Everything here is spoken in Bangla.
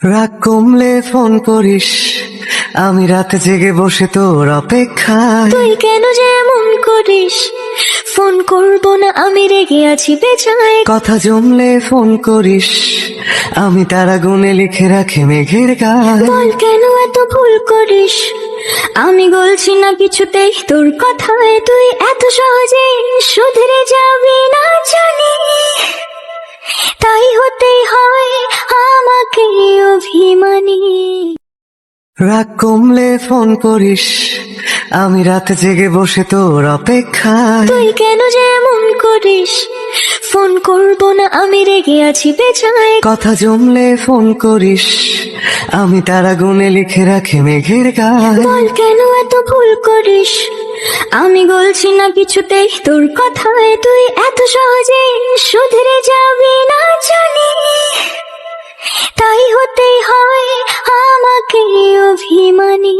রাগ কমলে ফোন করিস, আমি রাতে জেগে বসে তোর অপেক্ষায়। তুই কেন যে এমন করিস? ফোন করব না, আমি রেগে আছি বেজায়। কথা জমলে ফোন করিস, আমি তারা গুনে লিখে রাখি মেঘের গায়। বল কেন এত ভুল করিস? আমি বলছি না কিছুতেই তোর কথায়, তুই এত সহজে শুধরে যাবি না জানি, তাই হতেই হয় আমাকে অভিমানী। রাগ কমলে ফোন করিস, আমি রাতে জেগে বসে তোর অপেক্ষায়। তুই কেন যে এমন করিস? ফোন করব না, আমি রেগে আছি বেজায়। কথা জমলে ফোন করিস, আমি তারা গুনে লিখে রাখি মেঘের গায়। বল কেন এত ভুল করিস? আমি বলছি না কিছুতেই তোর কথায়, তুই এত সহজে শুধরে যাবি না জানি, তাই হতেই হয় আমাকে অভিমানী।